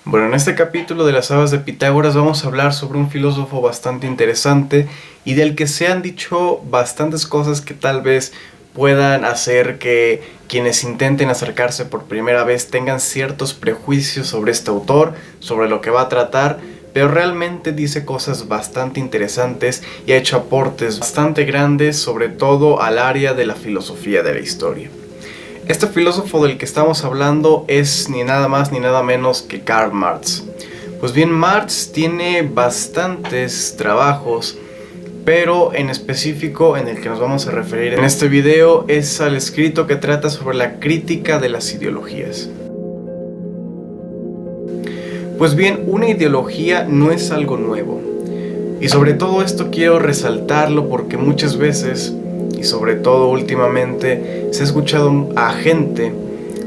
Bueno, en este capítulo de las Habas de Pitágoras vamos a hablar sobre un filósofo bastante interesante y del que se han dicho bastantes cosas que tal vez puedan hacer que quienes intenten acercarse por primera vez tengan ciertos prejuicios sobre este autor, sobre lo que va a tratar, pero realmente dice cosas bastante interesantes y ha hecho aportes bastante grandes, sobre todo al área de la filosofía de la historia. Este filósofo del que estamos hablando es ni nada más ni nada menos que Karl Marx. Pues bien, Marx tiene bastantes trabajos, pero en específico en el que nos vamos a referir en este video es al escrito que trata sobre la crítica de las ideologías. Pues bien, una ideología no es algo nuevo. Y sobre todo esto quiero resaltarlo porque muchas veces, y sobre todo últimamente, se ha escuchado a gente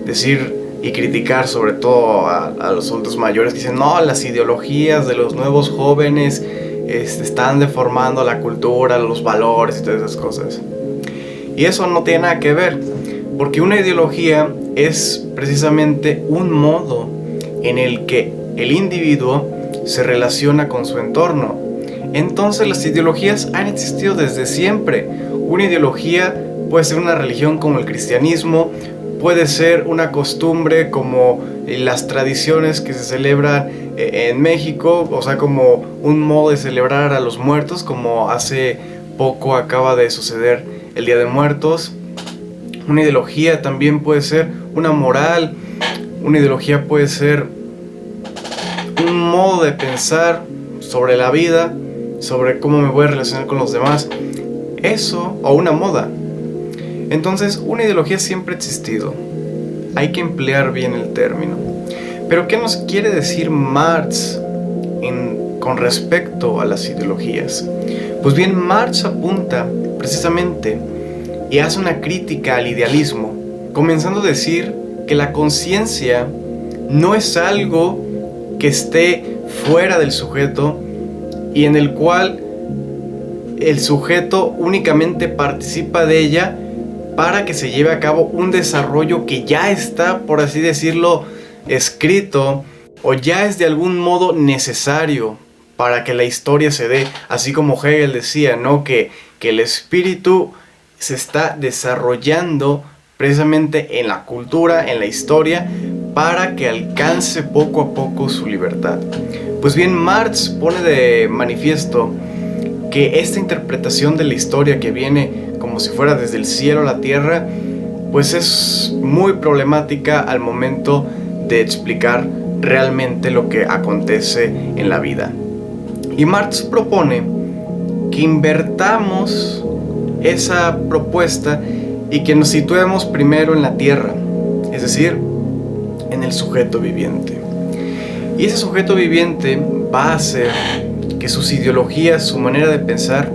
decir y criticar sobre todo a los adultos mayores que dicen: no, las ideologías de los nuevos jóvenes están deformando la cultura, los valores y todas esas cosas. Y eso no tiene nada que ver, porque una ideología es precisamente un modo en el que el individuo se relaciona con su entorno. Entonces las ideologías han existido desde siempre. Una ideología puede ser una religión como el cristianismo, puede ser una costumbre como las tradiciones que se celebran en México, o sea, como un modo de celebrar a los muertos, como hace poco acaba de suceder el Día de Muertos. Una ideología también puede ser una moral, una ideología puede ser un modo de pensar sobre la vida, sobre cómo me voy a relacionar con los demás, eso o una moda. Entonces, una ideología siempre ha existido. Hay que emplear bien el término. Pero ¿qué nos quiere decir Marx con respecto a las ideologías? Pues bien, Marx apunta precisamente y hace una crítica al idealismo, comenzando a decir que la conciencia no es algo que esté fuera del sujeto y en el cual el sujeto únicamente participa de ella para que se lleve a cabo un desarrollo que ya está, por así decirlo, escrito o ya es de algún modo necesario para que la historia se dé, así como Hegel decía, ¿no? Que el espíritu se está desarrollando precisamente en la cultura, en la historia, para que alcance poco a poco su libertad. Pues bien, Marx pone de manifiesto que esta interpretación de la historia que viene como si fuera desde el cielo a la tierra, pues es muy problemática al momento de explicar realmente lo que acontece en la vida. Y Marx propone que invertamos esa propuesta y que nos situemos primero en la tierra, es decir, en el sujeto viviente. Y ese sujeto viviente va a hacer que sus ideologías, su manera de pensar,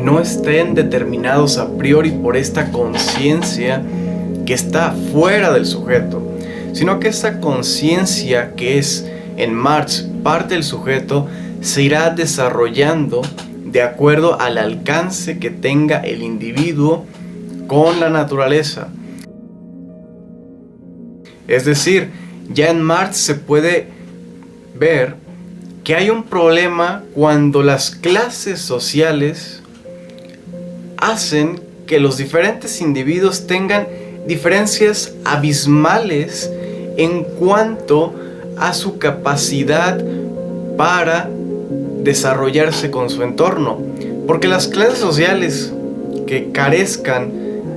no estén determinados a priori por esta conciencia que está fuera del sujeto, sino que esa conciencia que es en Marx parte del sujeto se irá desarrollando de acuerdo al alcance que tenga el individuo con la naturaleza. Es decir, ya en Marx se puede ver que hay un problema cuando las clases sociales hacen que los diferentes individuos tengan diferencias abismales en cuanto a su capacidad para desarrollarse con su entorno. Porque las clases sociales que carezcan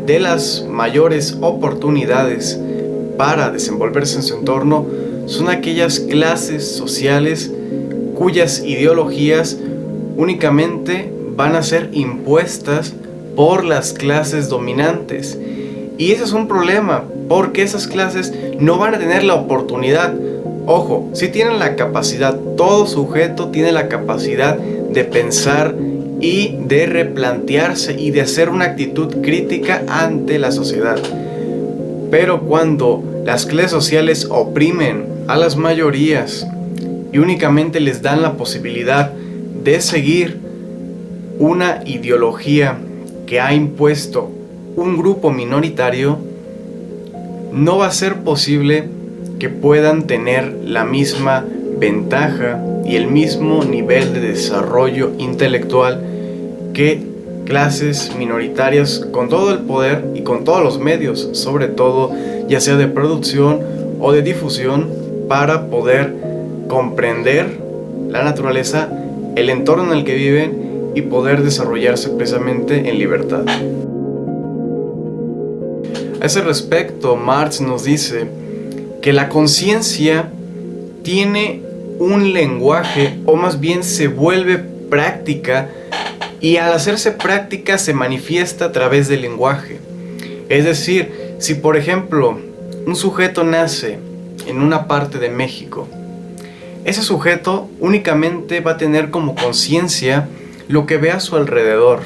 de las mayores oportunidades para desenvolverse en su entorno son aquellas clases sociales cuyas ideologías únicamente van a ser impuestas por las clases dominantes. Y ese es un problema, porque esas clases no van a tener la oportunidad. Ojo, sí tienen la capacidad, todo sujeto tiene la capacidad de pensar y de replantearse y de hacer una actitud crítica ante la sociedad. Pero cuando las clases sociales oprimen a las mayorías y únicamente les dan la posibilidad de seguir una ideología que ha impuesto un grupo minoritario, no va a ser posible que puedan tener la misma ventaja y el mismo nivel de desarrollo intelectual que clases minoritarias con todo el poder y con todos los medios, sobre todo ya sea de producción o de difusión, para poder comprender la naturaleza, el entorno en el que viven y poder desarrollarse precisamente en libertad. A ese respecto, Marx nos dice que la conciencia tiene un lenguaje, o más bien se vuelve práctica, y al hacerse práctica se manifiesta a través del lenguaje. Es decir, si por ejemplo un sujeto nace en una parte de México, ese sujeto únicamente va a tener como conciencia lo que ve a su alrededor.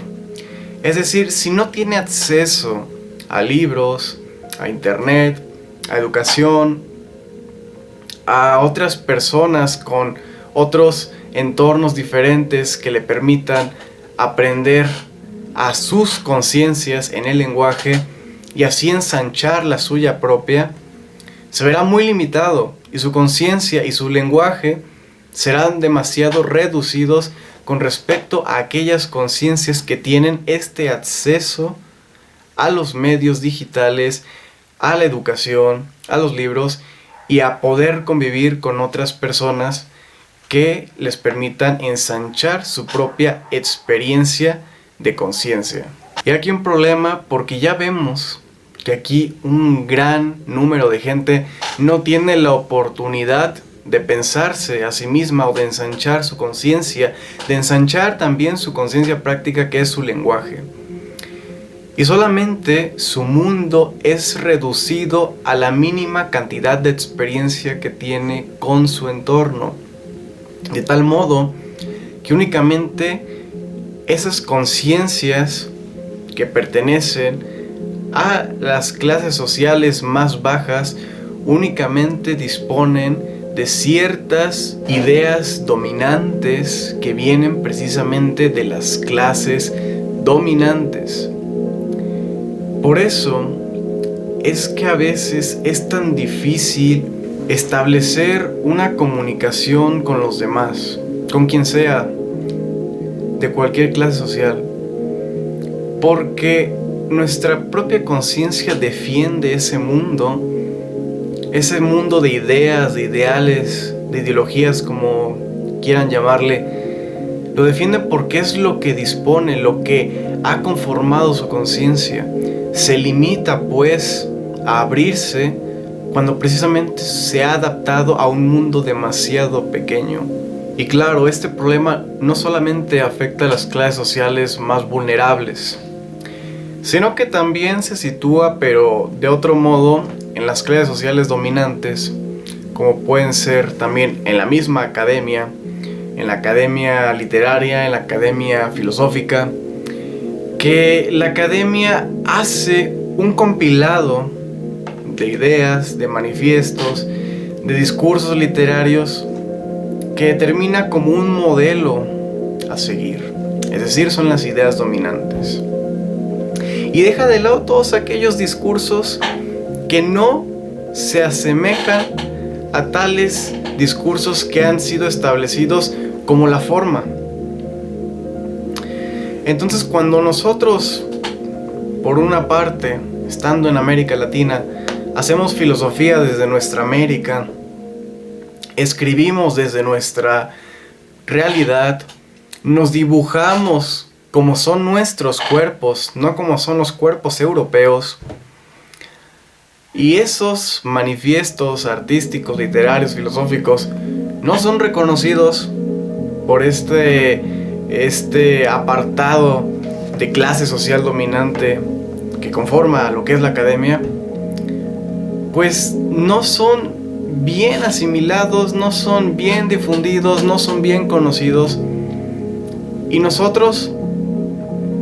Es decir, si no tiene acceso a libros, a internet, a educación, a otras personas con otros entornos diferentes que le permitan aprender a sus conciencias en el lenguaje y así ensanchar la suya propia, se verá muy limitado y su conciencia y su lenguaje serán demasiado reducidos con respecto a aquellas conciencias que tienen este acceso a los medios digitales, a la educación, a los libros y a poder convivir con otras personas que les permitan ensanchar su propia experiencia de conciencia. Y aquí un problema, porque ya vemos que aquí un gran número de gente no tiene la oportunidad de pensarse a sí misma o de ensanchar su conciencia, de ensanchar también su conciencia práctica, que es su lenguaje. Y solamente su mundo es reducido a la mínima cantidad de experiencia que tiene con su entorno. De tal modo que únicamente esas conciencias que pertenecen a las clases sociales más bajas únicamente disponen de ciertas ideas dominantes que vienen precisamente de las clases dominantes. Por eso es que a veces es tan difícil establecer una comunicación con los demás, con quien sea, de cualquier clase social, porque nuestra propia conciencia defiende ese mundo de ideas, de ideales, de ideologías, como quieran llamarle. Lo defiende porque es lo que dispone, lo que ha conformado su conciencia. Se limita pues a abrirse cuando precisamente se ha adaptado a un mundo demasiado pequeño. Y claro, este problema no solamente afecta a las clases sociales más vulnerables, sino que también se sitúa, pero de otro modo, en las clases sociales dominantes, como pueden ser también en la misma academia, en la academia literaria, en la academia filosófica, que la academia hace un compilado de ideas, de manifiestos, de discursos literarios que termina como un modelo a seguir. Es decir, son las ideas dominantes. Y deja de lado todos aquellos discursos que no se asemejan a tales discursos que han sido establecidos como la forma. Entonces, cuando nosotros, por una parte, estando en América Latina, hacemos filosofía desde nuestra América, escribimos desde nuestra realidad, nos dibujamos como son nuestros cuerpos, no como son los cuerpos europeos, y esos manifiestos artísticos, literarios, filosóficos no son reconocidos por este apartado de clase social dominante que conforma lo que es la academia, pues no son bien asimilados, no son bien difundidos, no son bien conocidos, y nosotros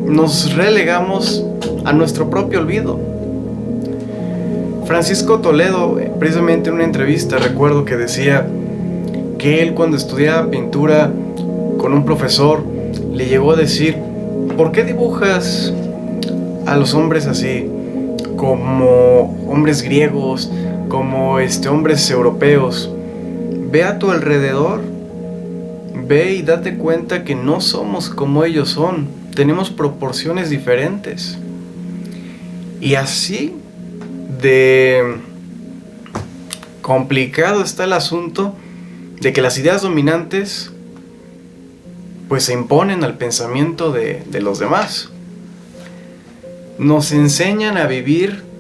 nos relegamos a nuestro propio olvido. Francisco Toledo, precisamente en una entrevista, recuerdo que decía que él, cuando estudiaba pintura con un profesor, le llegó a decir: ¿por qué dibujas a los hombres así, como hombres griegos, como hombres europeos. Ve a tu alrededor, ve y date cuenta que no somos como ellos son, tenemos proporciones diferentes. Y así de complicado está el asunto de que las ideas dominantes pues se imponen al pensamiento de los demás. Nos enseñan a vivir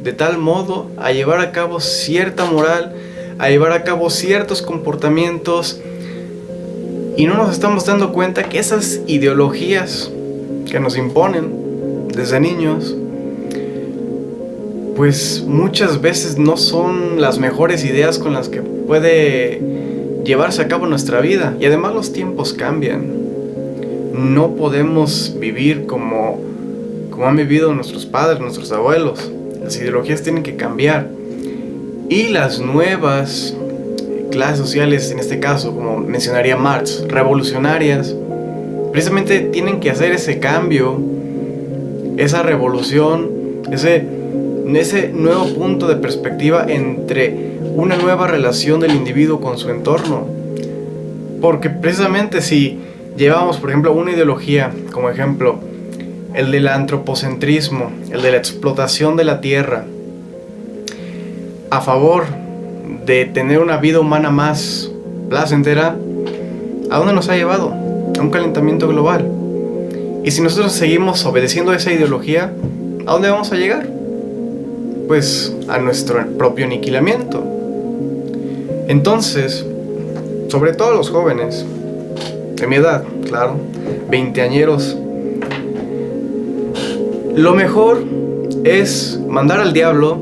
de tal modo, a llevar a cabo cierta moral, a llevar a cabo ciertos comportamientos, y no nos estamos dando cuenta que esas ideologías que nos imponen desde niños, pues muchas veces no son las mejores ideas con las que puede llevarse a cabo nuestra vida. Y además los tiempos cambian. No podemos vivir como han vivido nuestros padres, nuestros abuelos. Las ideologías tienen que cambiar. Y las nuevas clases sociales, en este caso, como mencionaría Marx, revolucionarias, precisamente tienen que hacer ese cambio, esa revolución, ese nuevo punto de perspectiva entre una nueva relación del individuo con su entorno. Porque precisamente si llevamos, por ejemplo, una ideología, como ejemplo, el del antropocentrismo, el de la explotación de la tierra, a favor de tener una vida humana más placentera, ¿a dónde nos ha llevado? A un calentamiento global. Y si nosotros seguimos obedeciendo a esa ideología, ¿a dónde vamos a llegar? Pues a nuestro propio aniquilamiento. Entonces, sobre todo los jóvenes de mi edad, claro, veinteañeros, lo mejor es mandar al diablo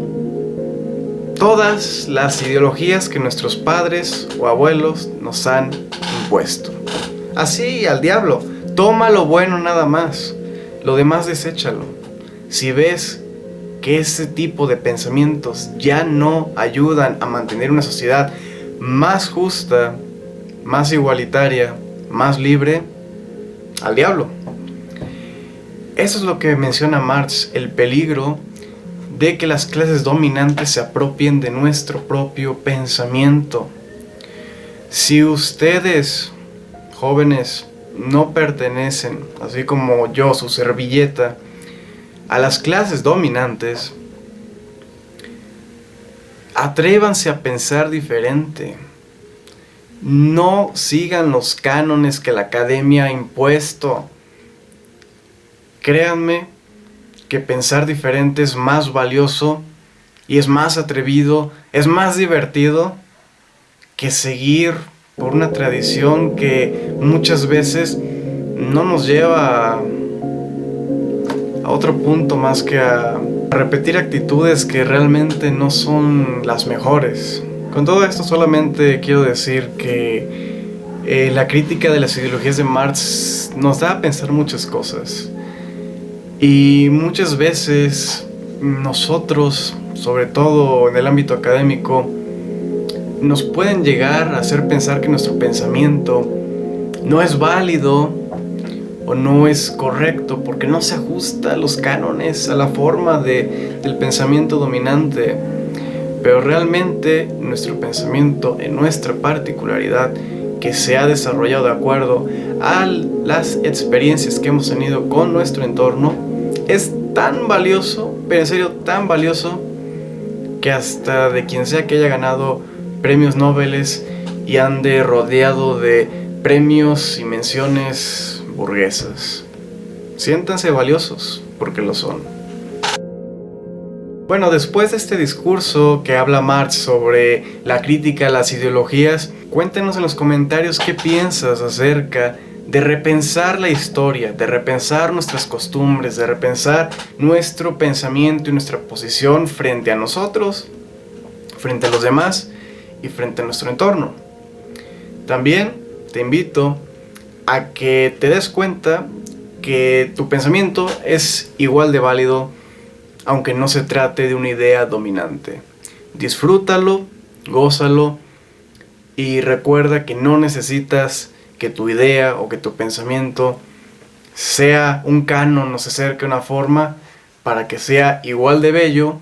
todas las ideologías que nuestros padres o abuelos nos han impuesto. Así, al diablo, toma lo bueno nada más, lo demás deséchalo. Si ves que ese tipo de pensamientos ya no ayudan a mantener una sociedad más justa, más igualitaria, más libre, al diablo. Eso es lo que menciona Marx, el peligro de que las clases dominantes se apropien de nuestro propio pensamiento. Si ustedes, jóvenes, no pertenecen, así como yo, su servilleta, a las clases dominantes, atrévanse a pensar diferente. No sigan los cánones que la academia ha impuesto. Créanme que pensar diferente es más valioso y es más atrevido, es más divertido que seguir por una tradición que muchas veces no nos lleva a otro punto más que a repetir actitudes que realmente no son las mejores. Con todo esto solamente quiero decir que la crítica de las ideologías de Marx nos da a pensar muchas cosas. Y muchas veces nosotros, sobre todo en el ámbito académico, nos pueden llegar a hacer pensar que nuestro pensamiento no es válido o no es correcto porque no se ajusta a los cánones, a la forma del pensamiento dominante. Pero realmente nuestro pensamiento, en nuestra particularidad, que se ha desarrollado de acuerdo a las experiencias que hemos tenido con nuestro entorno, es tan valioso, pero en serio tan valioso, que hasta de quien sea que haya ganado premios Nobel y ande rodeado de premios y menciones burguesas, siéntanse valiosos porque lo son. Bueno, después de este discurso que habla Marx sobre la crítica a las ideologías, cuéntenos en los comentarios qué piensas acerca de repensar la historia, de repensar nuestras costumbres, de repensar nuestro pensamiento y nuestra posición frente a nosotros, frente a los demás y frente a nuestro entorno. También te invito a que te des cuenta que tu pensamiento es igual de válido aunque no se trate de una idea dominante. Disfrútalo, gózalo y recuerda que no necesitas que tu idea o que tu pensamiento sea un canon o se acerque a una forma para que sea igual de bello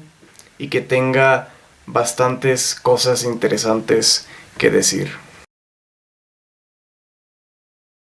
y que tenga bastantes cosas interesantes que decir.